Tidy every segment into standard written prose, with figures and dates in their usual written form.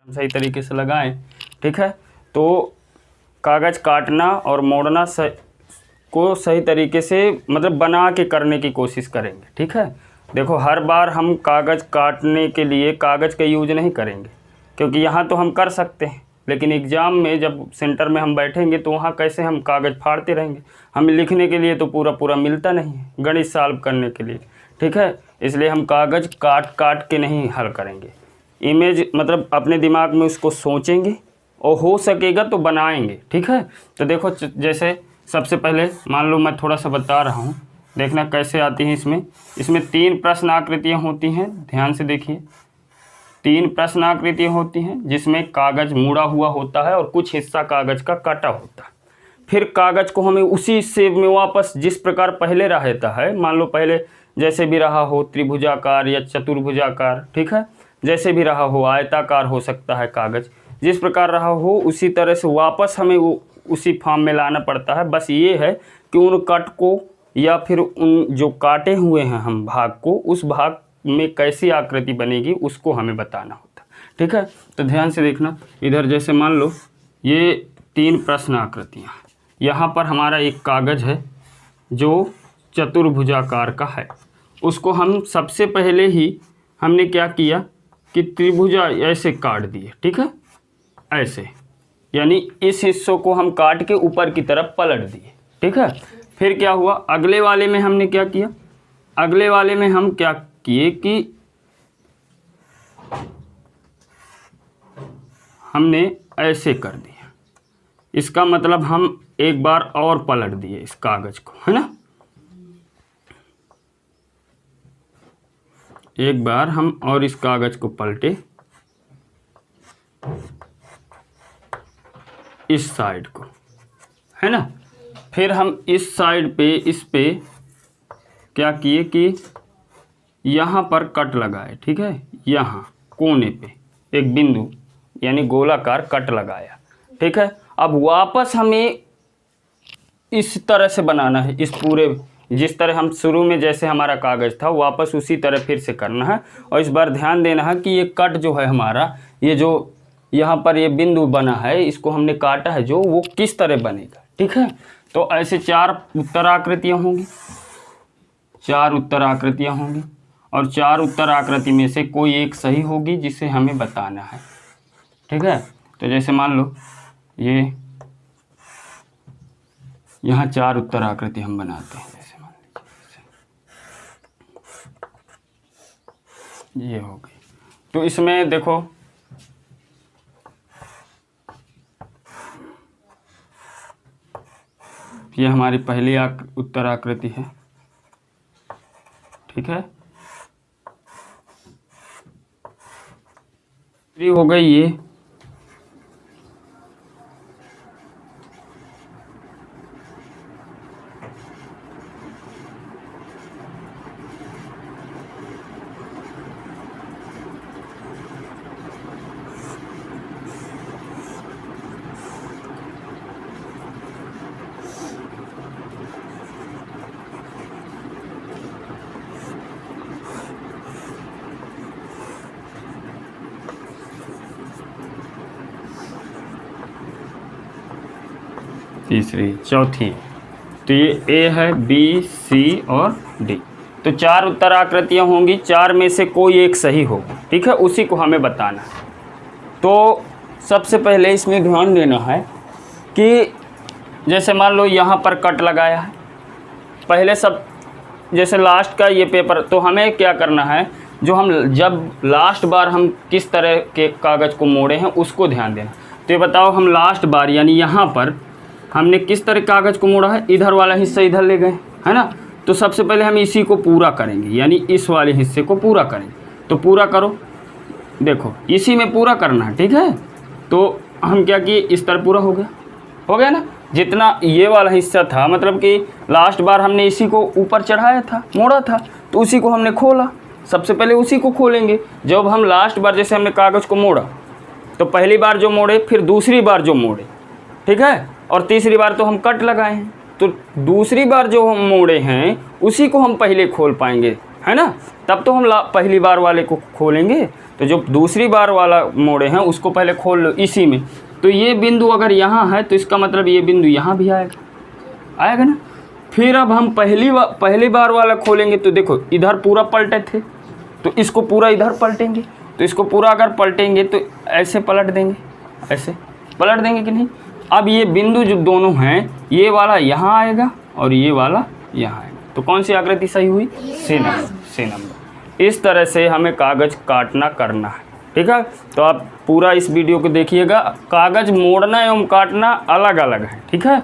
सही तरीके से लगाएं। ठीक है, तो कागज़ काटना और मोड़ना को सही तरीके से मतलब बना के करने की कोशिश करेंगे। ठीक है, देखो हर बार हम कागज़ काटने के लिए कागज़ का यूज नहीं करेंगे, क्योंकि यहाँ तो हम कर सकते हैं, लेकिन एग्ज़ाम में जब सेंटर में हम बैठेंगे तो वहाँ कैसे हम कागज़ फाड़ते रहेंगे। हमें लिखने के लिए तो पूरा पूरा मिलता नहीं है, गणित सॉल्व करने के लिए। ठीक है, इसलिए हम कागज़ काट काट के नहीं हल करेंगे। इमेज मतलब अपने दिमाग में उसको सोचेंगे और हो सकेगा तो बनाएंगे। ठीक है, तो देखो जैसे सबसे पहले मान लो मैं थोड़ा सा बता रहा हूँ, देखना कैसे आती हैं। इसमें 3 प्रश्न आकृतियाँ होती हैं, ध्यान से देखिए। 3 प्रश्न आकृतियाँ होती हैं जिसमें कागज़ मुड़ा हुआ होता है और कुछ हिस्सा कागज़ का कटा होता है। फिर कागज़ को हमें उसी शेप में वापस जिस प्रकार पहले रहता है, मान लो पहले जैसे भी रहा हो, त्रिभुजाकार या चतुर्भुजाकार, ठीक है, जैसे भी रहा हो, आयताकार हो सकता है कागज़, जिस प्रकार रहा हो उसी तरह से वापस हमें वो उसी फॉर्म में लाना पड़ता है। बस ये है कि उन कट को या फिर उन जो काटे हुए हैं हम भाग को, उस भाग में कैसी आकृति बनेगी उसको हमें बताना होता है। ठीक है, तो ध्यान से देखना। इधर जैसे मान लो ये 3 प्रश्न आकृतियाँ, यहाँ पर हमारा एक कागज़ है जो चतुर्भुजाकार का है। उसको हम सबसे पहले ही हमने क्या किया कि त्रिभुजा ऐसे काट दिए। ठीक है, ऐसे, यानी इस हिस्सों को हम काट के ऊपर की तरफ पलट दिए। ठीक है, फिर क्या हुआ, अगले वाले में हमने क्या किया, अगले वाले में हम क्या किए कि हमने ऐसे कर दिया। इसका मतलब हम एक बार और पलट दिए इस कागज़ को, है ना। एक बार हम और इस कागज़ को पलटे, इस साइड को, है ना। फिर हम इस साइड पे, इस पे क्या किए कि यहाँ पर कट लगाए। ठीक है, यहाँ कोने पे एक बिंदु यानी गोलाकार कट लगाया। ठीक है, अब वापस हमें इस तरह से बनाना है, इस पूरे जिस तरह हम शुरू में जैसे हमारा कागज़ था वापस उसी तरह फिर से करना है। और इस बार ध्यान देना है कि ये कट जो है हमारा, ये जो यहाँ पर ये बिंदु बना है, इसको हमने काटा है जो, वो किस तरह बनेगा। ठीक है, तो ऐसे 4 उत्तर आकृतियाँ होंगी, 4 उत्तर आकृतियाँ होंगी और 4 उत्तर आकृति में से कोई एक सही होगी जिसे हमें बताना है। ठीक है, तो जैसे मान लो ये यहाँ 4 उत्तर आकृति हम बनाते हैं। जैसे मान लीजिए ये हो गई, तो इसमें देखो ये हमारी पहली उत्तर आकृति है। ठीक है, दूसरी हो गई ये, तीसरी, चौथी, तो ये ए है, बी, सी और डी। तो 4 उत्तर आकृतियाँ होंगी, 4 में से कोई एक सही होगी। ठीक है, उसी को हमें बताना है। तो सबसे पहले इसमें ध्यान देना है कि जैसे मान लो यहाँ पर कट लगाया है, पहले सब जैसे लास्ट का ये पेपर, तो हमें क्या करना है, जो हम जब लास्ट बार हम किस तरह के कागज़ को मोड़े हैं उसको ध्यान देना। तो ये बताओ हम लास्ट बार यानी यहाँ पर हमने किस तरह कागज़ को मोड़ा है, इधर वाला हिस्सा इधर ले गए, है ना। तो सबसे पहले हम इसी को पूरा करेंगे, यानी इस वाले हिस्से को पूरा करेंगे। तो पूरा करो, देखो इसी में पूरा करना है। ठीक है, तो हम क्या किए, इस तरह पूरा हो गया ना। जितना ये वाला हिस्सा था, मतलब कि लास्ट बार हमने इसी को ऊपर चढ़ाया था, मोड़ा था, तो उसी को हमने खोला। सबसे पहले उसी को खोलेंगे। जब हम लास्ट बार जैसे हमने कागज़ को मोड़ा, तो पहली बार जो मोड़े, फिर दूसरी बार जो मोड़े, ठीक है, और तीसरी बार तो हम कट लगाए हैं, तो दूसरी बार जो हम मोड़े हैं उसी को हम पहले खोल पाएंगे, है ना। तब तो हम पहली बार वाले को खोलेंगे। तो जो दूसरी बार वाला मोड़े हैं उसको पहले खोल लो इसी में। तो ये बिंदु अगर यहाँ है तो इसका मतलब ये बिंदु यहाँ भी आएगा ना। फिर अब हम पहली बार वाला खोलेंगे तो देखो इधर पूरा पलटे थे, तो इसको पूरा इधर पलटेंगे। तो इसको पूरा अगर पलटेंगे तो ऐसे पलट देंगे, ऐसे पलट देंगे कि नहीं। अब ये बिंदु जो दोनों हैं, ये वाला यहाँ आएगा और ये वाला यहाँ आएगा। तो कौन सी आकृति सही हुई? C number. इस तरह से हमें कागज़ काटना करना है, ठीक है। तो आप पूरा इस वीडियो को देखिएगा। कागज़ मोड़ना एवं काटना अलग अलग है, ठीक है।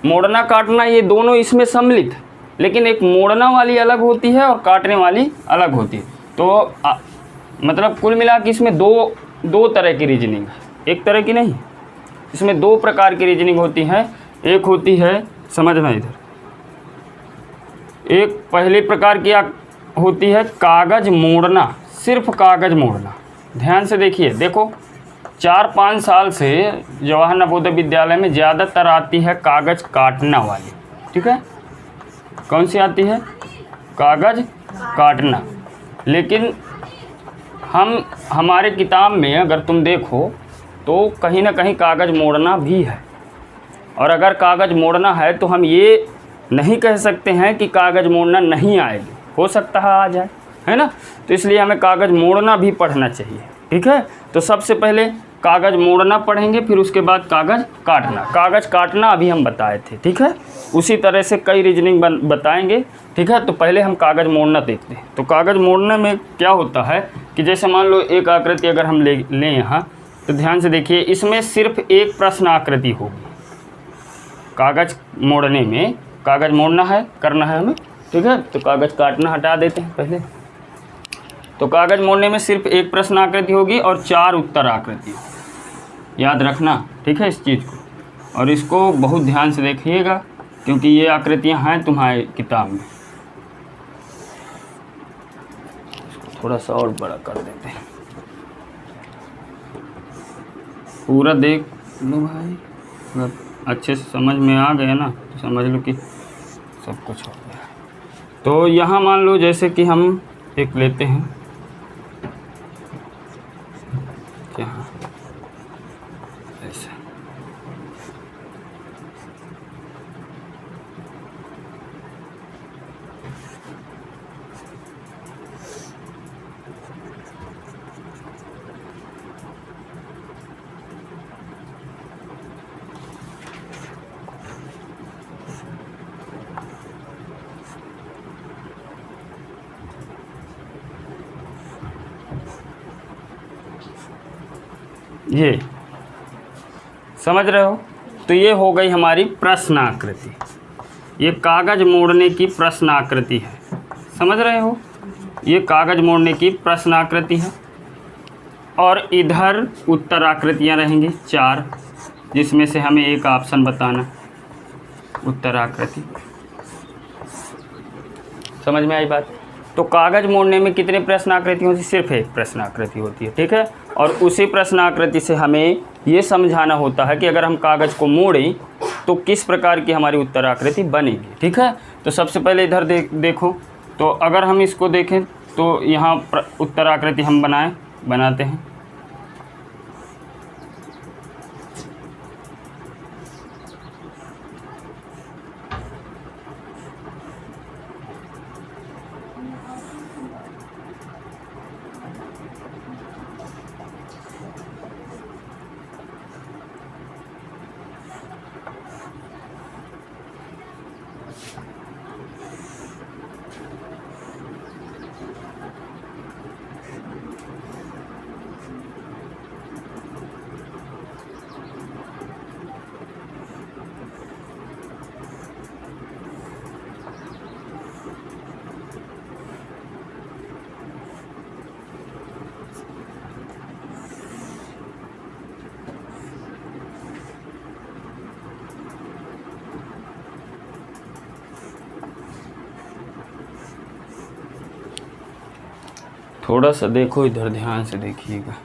मोड़ना काटना ये दोनों इसमें सम्मिलित है, लेकिन एक मोड़ना वाली अलग होती है और काटने वाली अलग होती है। तो मतलब कुल मिला के इसमें दो तरह की रीजनिंग है, एक तरह की नहीं। इसमें दो प्रकार की रीजनिंग होती है। एक होती है, समझना इधर, एक पहले प्रकार की होती है कागज़ मोड़ना, सिर्फ कागज़ मोड़ना। ध्यान से देखिए, देखो 4-5 साल से जवाहर नवोदय विद्यालय में ज़्यादातर आती है कागज़ काटना वाली, ठीक है। कौन सी आती है? कागज़ काटना। लेकिन हमारे किताब में अगर तुम देखो तो कहीं ना कहीं कागज़ मोड़ना भी है। और अगर कागज़ मोड़ना है तो हम ये नहीं कह सकते हैं कि कागज़ मोड़ना नहीं आएगी, हो सकता है आ जाए, है ना। तो इसलिए हमें कागज़ मोड़ना भी पढ़ना चाहिए, ठीक है। तो सबसे पहले कागज़ मोड़ना पढ़ेंगे, फिर उसके बाद कागज़ काटना। कागज़ काटना अभी हम बताए थे, ठीक है। उसी तरह से कई रीजनिंग बताएंगे, ठीक है। तो पहले हम कागज़ मोड़ना देखते हैं। तो कागज़ मोड़ने में क्या होता है कि जैसे मान लो एक आकृति अगर हम लें यहाँ, तो ध्यान से देखिए, इसमें सिर्फ एक प्रश्न आकृति होगी। कागज़ मोड़ने में, कागज़ मोड़ना है, करना है हमें, ठीक है। तो कागज़ काटना हटा देते हैं पहले। तो कागज़ मोड़ने में सिर्फ एक प्रश्न आकृति होगी और 4 उत्तर आकृति, याद रखना, ठीक है इस चीज़ को। और इसको बहुत ध्यान से देखिएगा क्योंकि ये आकृतियाँ हैं तुम्हारे किताब में। इसको थोड़ा सा और बड़ा कर देते हैं, पूरा देख लो भाई। अगर अच्छे से समझ में आ गया ना तो समझ लो कि सब कुछ हो गया। तो यहाँ मान लो जैसे कि हम एक लेते हैं, यहाँ ऐसे, ये समझ रहे हो। तो ये हो गई हमारी प्रश्न आकृति, ये कागज़ मोड़ने की प्रश्न आकृति है, समझ रहे हो। ये कागज़ मोड़ने की प्रश्न आकृति है। और इधर उत्तर आकृतियाँ रहेंगी 4, जिसमें से हमें एक ऑप्शन बताना, उत्तर आकृति। समझ में आई बात। तो कागज़ मोड़ने में कितने प्रश्न आकृति होती है? सिर्फ एक प्रश्न आकृति होती है, ठीक है। और उसी प्रश्न आकृति से हमें ये समझाना होता है कि अगर हम कागज़ को मोड़ें तो किस प्रकार की हमारी उत्तर आकृति बनेगी, ठीक है। तो सबसे पहले इधर देखो, तो अगर हम इसको देखें तो यहाँ उत्तर आकृति हम बनाते हैं। थोड़ा सा देखो इधर, ध्यान से देखिएगा।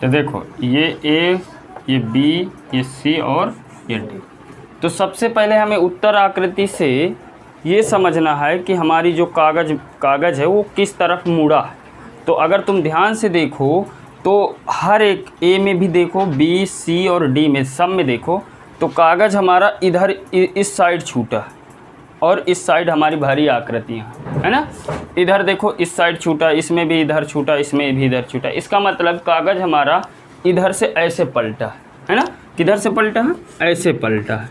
तो देखो ये ए, ये बी, ये सी और ये डी। तो सबसे पहले हमें उत्तर आकृति से ये समझना है कि हमारी जो कागज़ है वो किस तरफ मुड़ा है। तो अगर तुम ध्यान से देखो तो हर एक ए में भी देखो, बी, सी और डी में सब में देखो तो कागज़ हमारा इधर इस साइड छूटा है और इस साइड हमारी भारी आकृतियाँ है ना। इधर देखो इस साइड छूटा, इसमें भी इधर छूटा, इसमें भी इधर छूटा। इसका मतलब कागज़ हमारा इधर से ऐसे पलटा है ना। किधर से पलटा है? ऐसे पलटा है,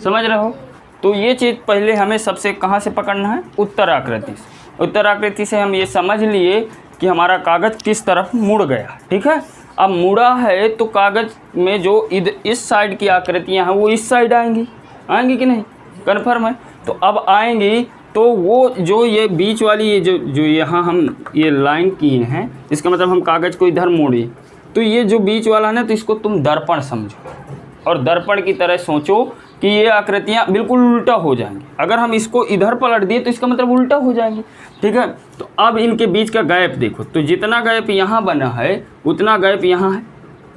समझ रहे हो। तो ये चीज़ पहले हमें सबसे कहाँ से पकड़ना है? उत्तर आकृति से। उत्तर आकृति से हम ये समझ लिए कि हमारा कागज़ किस तरफ मुड़ गया, ठीक है। अब मुड़ा है तो कागज़ में जो इस साइड की आकृतियाँ हैं वो इस साइड आएंगी कि नहीं? कन्फर्म है। तो अब आएंगी तो वो जो ये बीच वाली ये जो यहाँ हम ये लाइन किए हैं, इसका मतलब हम कागज़ को इधर मोड़े तो ये जो बीच वाला है ना, तो इसको तुम दर्पण समझो और दर्पण की तरह सोचो कि ये आकृतियाँ बिल्कुल उल्टा हो जाएंगी। अगर हम इसको इधर पलट दिए तो इसका मतलब उल्टा हो जाएंगी, ठीक है। तो अब इनके बीच का गैप देखो, तो जितना गैप यहाँ बना है उतना गैप यहाँ है।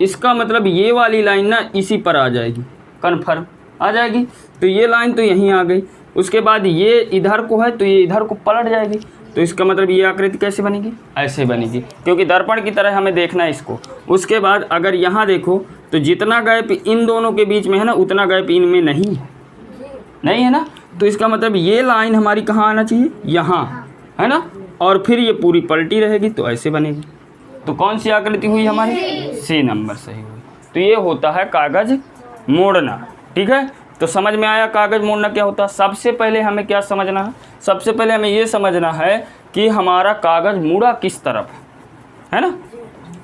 इसका मतलब ये वाली लाइन ना इसी पर आ जाएगी, कन्फर्म आ जाएगी। तो ये लाइन तो यहीं आ गई, उसके बाद ये इधर को है तो ये इधर को पलट जाएगी। तो इसका मतलब ये आकृति कैसे बनेगी? ऐसे बनेगी, क्योंकि दर्पण की तरह हमें देखना है इसको। उसके बाद अगर यहाँ देखो तो जितना गैप इन दोनों के बीच में है ना, उतना गैप इनमें नहीं है ना। तो इसका मतलब ये लाइन हमारी कहाँ आना चाहिए? यहाँ, है ना। और फिर ये पूरी पलटी रहेगी तो ऐसे बनेगी। तो कौन सी आकृति हुई हमारी? सी नंबर सही हुई। तो ये होता है कागज़ मोड़ना, ठीक है। तो समझ में आया कागज़ मोड़ना क्या होता है। सबसे पहले हमें क्या समझना है? सबसे पहले हमें ये समझना है कि हमारा कागज़ मुड़ा किस तरफ है ना।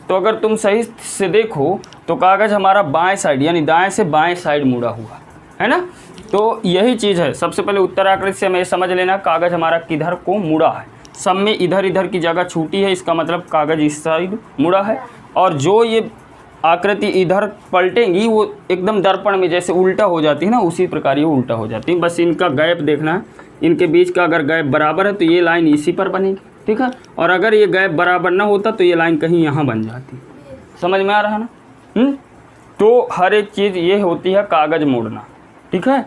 तो अगर तुम सही से देखो तो कागज़ हमारा बाएं साइड यानी दाएं से बाएं साइड मुड़ा हुआ है ना। तो यही चीज़ है। सबसे पहले उत्तर आकृति से हमें समझ लेना कागज़ हमारा किधर को मुड़ा है। सब में इधर इधर की जगह छूटी है, इसका मतलब कागज़ इस साइड मुड़ा है। और जो ये आकृति इधर पलटेंगी वो एकदम दर्पण में जैसे उल्टा हो जाती है ना, उसी प्रकार ये उल्टा हो जाती है। बस इनका गैप देखना है, इनके बीच का अगर गैप बराबर है तो ये लाइन इसी पर बनेगी, ठीक है। और अगर ये गैप बराबर ना होता तो ये लाइन कहीं यहाँ बन जाती। समझ में आ रहा है ना? तो हर एक चीज़ ये होती है कागज़ मोड़ना, ठीक है।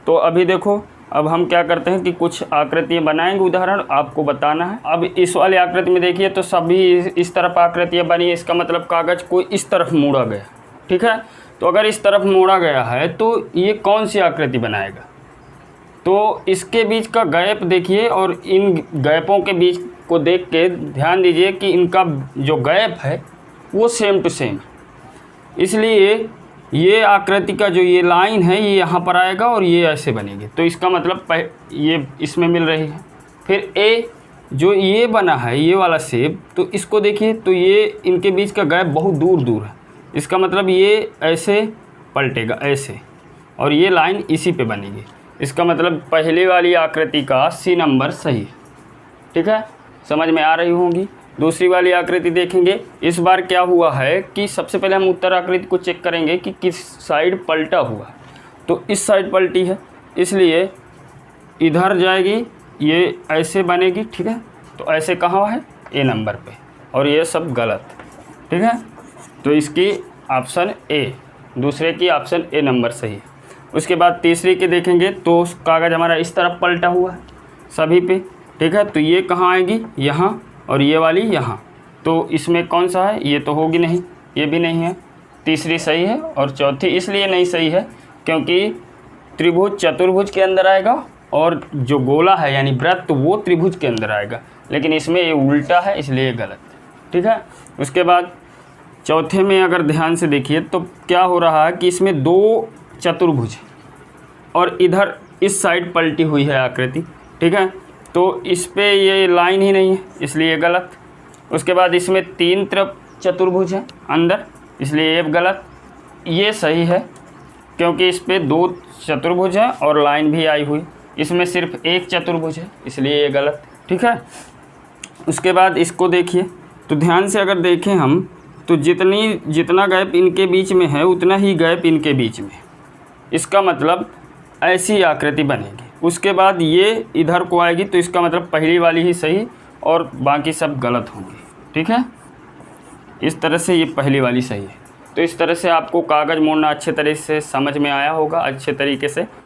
तो अभी देखो, अब हम क्या करते हैं कि कुछ आकृतियाँ बनाएंगे, उदाहरण आपको बताना है। अब इस वाली आकृति में देखिए तो सभी इस तरफ आकृतियाँ बनी, इसका मतलब कागज़ को इस तरफ मोड़ा गया, ठीक है। तो अगर इस तरफ मोड़ा गया है तो ये कौन सी आकृति बनाएगा? तो इसके बीच का गैप देखिए और इन गैपों के बीच को देख के ध्यान दीजिए कि इनका जो गैप है वो सेम टू सेम, इसलिए ये आकृति का जो ये लाइन है ये यहाँ पर आएगा और ये ऐसे बनेगी। तो इसका मतलब ये इसमें मिल रही है। फिर ए जो ये बना है ये वाला शेप, तो इसको देखिए तो ये इनके बीच का गैप बहुत दूर दूर है, इसका मतलब ये ऐसे पलटेगा ऐसे और ये लाइन इसी पे बनेगी। इसका मतलब पहले वाली आकृति का सी नंबर सही है, ठीक है। समझ में आ रही होंगी। दूसरी वाली आकृति देखेंगे। इस बार क्या हुआ है कि सबसे पहले हम उत्तर आकृति को चेक करेंगे कि किस साइड पलटा हुआ है। तो इस साइड पलटी है इसलिए इधर जाएगी, ये ऐसे बनेगी, ठीक है। तो ऐसे कहाँ है? ए नंबर पे, और ये सब गलत, ठीक है। तो इसकी ऑप्शन ए, दूसरे की ऑप्शन ए नंबर सही है। उसके बाद तीसरी के देखेंगे तो कागज़ हमारा इस तरफ पलटा हुआ है सभी पे, ठीक है। तो ये कहाँ आएगी? यहाँ, और ये वाली यहाँ। तो इसमें कौन सा है? ये तो होगी नहीं, ये भी नहीं है। तीसरी सही है और चौथी इसलिए नहीं सही है क्योंकि त्रिभुज चतुर्भुज के अंदर आएगा और जो गोला है यानी वृत्त वो त्रिभुज के अंदर आएगा, लेकिन इसमें ये उल्टा है इसलिए गलत, ठीक है। उसके बाद चौथे में अगर ध्यान से देखिए तो क्या हो रहा है कि इसमें दो चतुर्भुज और इधर इस साइड पलटी हुई है आकृति, ठीक है। तो इस पे ये लाइन ही नहीं है इसलिए गलत। उसके बाद इसमें तीन तरफ चतुर्भुज है अंदर इसलिए ये गलत। ये सही है क्योंकि इस पे दो चतुर्भुज है और लाइन भी आई हुई, इसमें सिर्फ एक चतुर्भुज है इसलिए ये गलत, ठीक है। उसके बाद इसको देखिए तो ध्यान से अगर देखें हम तो जितना गैप इनके बीच में है उतना ही गैप इनके बीच में, इसका मतलब ऐसी आकृति बनेगी। उसके बाद ये इधर को आएगी तो इसका मतलब पहली वाली ही सही और बाकी सब गलत होंगी, ठीक है। इस तरह से ये पहली वाली सही है। तो इस तरह से आपको कागज़ मोड़ना अच्छे तरह से समझ में आया होगा अच्छे तरीके से।